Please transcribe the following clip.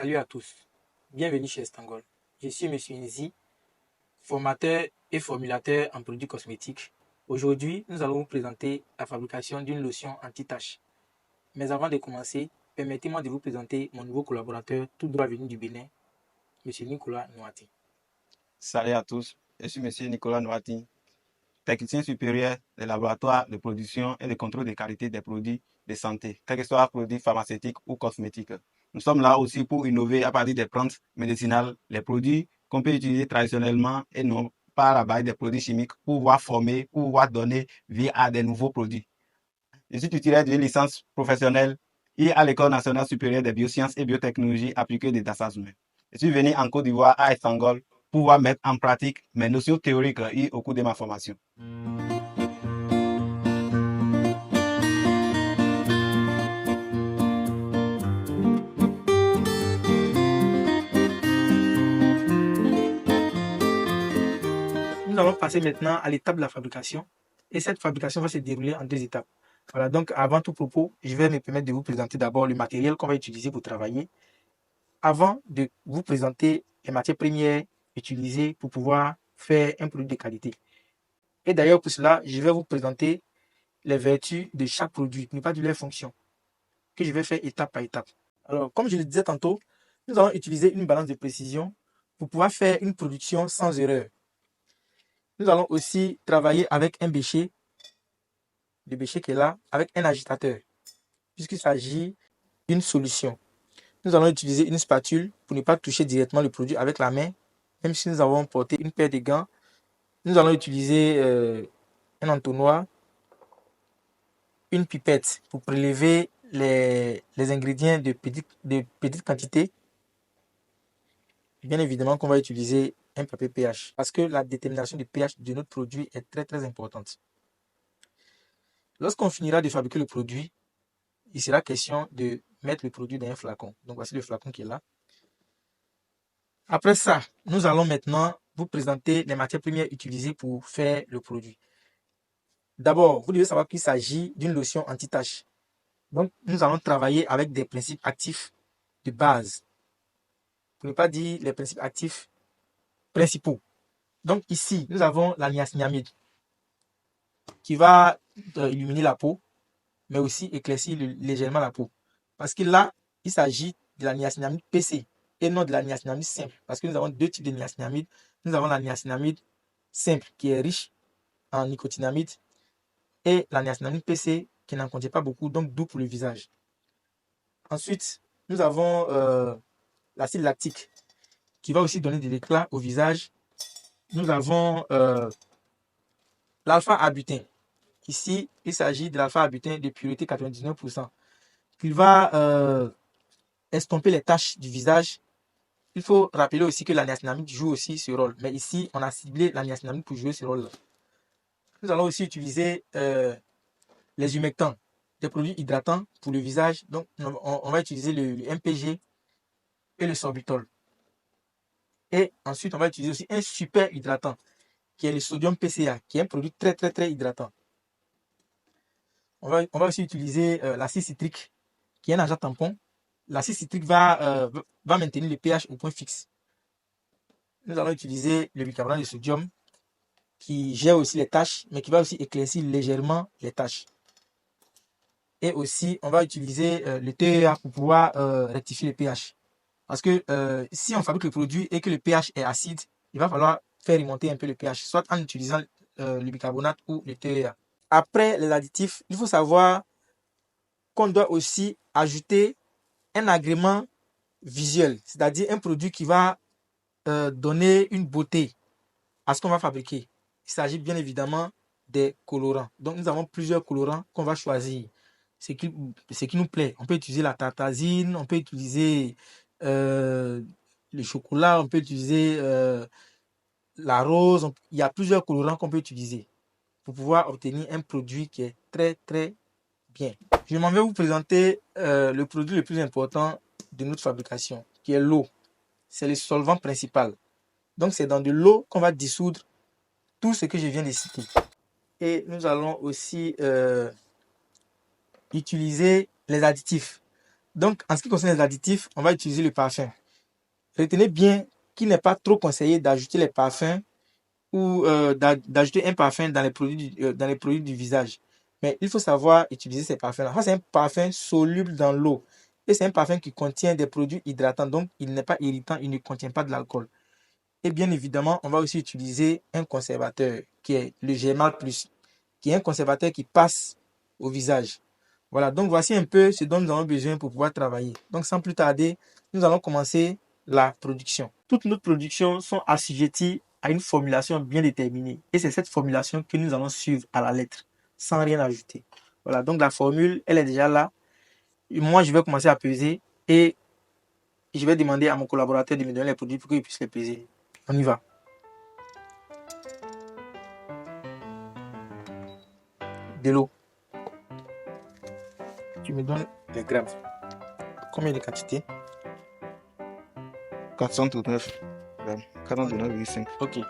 Salut à tous, bienvenue chez Stangol. Je suis Monsieur Nzi, formateur et formulateur en produits cosmétiques. Aujourd'hui, nous allons vous présenter la fabrication d'une lotion anti-tache. Mais avant de commencer, permettez-moi de vous présenter mon nouveau collaborateur tout droit venu du Bénin, Monsieur Nicolas Noati. Salut à tous, je suis Monsieur Nicolas Noati, technicien supérieur des laboratoires de production et de contrôle de qualité des produits de santé, quels que soient produits pharmaceutiques ou cosmétiques. Nous sommes là aussi pour innover à partir des plantes médicinales, les produits qu'on peut utiliser traditionnellement et non pas à base des produits chimiques pour pouvoir former, pour pouvoir donner vie à des nouveaux produits. Je suis titulaire d'une licence professionnelle et à l'École nationale supérieure des biosciences et biotechnologies appliquées de Dassasoume. Je suis venu en Côte d'Ivoire à Estangol pour pouvoir mettre en pratique mes notions théoriques au cours de ma formation. Nous allons passer maintenant à l'étape de la fabrication. Et cette fabrication va se dérouler en 2 étapes. Voilà, donc avant tout propos, je vais me permettre de vous présenter d'abord le matériel qu'on va utiliser pour travailler, avant de vous présenter les matières premières utilisées pour pouvoir faire un produit de qualité. Et d'ailleurs, pour cela, je vais vous présenter les vertus de chaque produit, ne pas dire leurs fonctions, que je vais faire étape par étape. Alors, comme je le disais tantôt, nous allons utiliser une balance de précision pour pouvoir faire une production sans erreur. Nous allons aussi travailler avec un bécher, le bécher qui est là, avec un agitateur, puisqu'il s'agit d'une solution. Nous allons utiliser une spatule pour ne pas toucher directement le produit avec la main, même si nous avons porté une paire de gants. Nous allons utiliser un entonnoir, une pipette pour prélever les ingrédients de petite quantité. Bien évidemment qu'on va utiliser un papier pH parce que la détermination du pH de notre produit est très importante. Lorsqu'on finira de fabriquer le produit, il sera question de mettre le produit dans un flacon. Donc voici le flacon qui est là. Après ça, nous allons maintenant vous présenter les matières premières utilisées pour faire le produit. D'abord, vous devez savoir qu'il s'agit d'une lotion anti-tache. Donc, nous allons travailler avec des principes actifs de base. Pour ne pas dire les principes actifs principaux. Donc, ici, nous avons la niacinamide qui va illuminer la peau, mais aussi éclaircir légèrement la peau. Parce que là, il s'agit de la niacinamide PC et non de la niacinamide simple. Parce que nous avons 2 types de niacinamide. Nous avons la niacinamide simple qui est riche en nicotinamide et la niacinamide PC qui n'en contient pas beaucoup, donc doux pour le visage. Ensuite, nous avons l'acide lactique qui va aussi donner de l'éclat au visage. Nous avons l'alpha-arbutin. Ici, il s'agit de l'alpha-arbutin de pureté 99%. Il va estomper les taches du visage. Il faut rappeler aussi que la niacinamide joue aussi ce rôle. Mais ici, on a ciblé la niacinamide pour jouer ce rôle-là. Nous allons aussi utiliser les humectants, des produits hydratants pour le visage. Donc, on va utiliser le MPG et le sorbitol. Et ensuite, on va utiliser aussi un super hydratant, qui est le sodium PCA, qui est un produit très hydratant. On va aussi utiliser l'acide citrique, qui est un agent tampon. L'acide citrique va maintenir le pH au point fixe. Nous allons utiliser le bicarbonate de sodium, qui gère aussi les taches, mais qui va aussi éclaircir légèrement les taches. Et aussi, on va utiliser le TEA pour pouvoir rectifier le pH. Parce que si on fabrique le produit et que le pH est acide, il va falloir faire remonter un peu le pH, soit en utilisant le bicarbonate ou le TEA. Après les additifs, il faut savoir qu'on doit aussi ajouter un agrément visuel, c'est-à-dire un produit qui va donner une beauté à ce qu'on va fabriquer. Il s'agit bien évidemment des colorants. Donc nous avons plusieurs colorants qu'on va choisir. Ce qui nous plaît. On peut utiliser la tartazine, on peut utiliser le chocolat, on peut utiliser la rose. Il y a plusieurs colorants qu'on peut utiliser pour pouvoir obtenir un produit qui est très bien. Je m'en vais vous présenter le produit le plus important de notre fabrication, qui est l'eau. C'est le solvant principal. Donc c'est dans de l'eau qu'on va dissoudre tout ce que je viens de citer. Et nous allons aussi utiliser les additifs. Donc, en ce qui concerne les additifs, on va utiliser le parfum. Retenez bien qu'il n'est pas trop conseillé d'ajouter les parfums ou d'ajouter un parfum dans les produits du visage. Mais il faut savoir utiliser ces parfums-là. Ça, c'est un parfum soluble dans l'eau. Et c'est un parfum qui contient des produits hydratants. Donc, il n'est pas irritant, il ne contient pas de l'alcool. Et bien évidemment, on va aussi utiliser un conservateur qui est le Germal Plus, qui est un conservateur qui passe au visage. Voilà, donc voici un peu ce dont nous avons besoin pour pouvoir travailler. Donc sans plus tarder, nous allons commencer la production. Toutes nos productions sont assujetties à une formulation bien déterminée. Et c'est cette formulation que nous allons suivre à la lettre, sans rien ajouter. Voilà, donc la formule, elle est déjà là. Et moi, je vais commencer à peser et je vais demander à mon collaborateur de me donner les produits pour qu'il puisse les peser. On y va. De l'eau. Tu me donnes les grammes. Combien de quantité? 439 grammes. 49,5. Ok.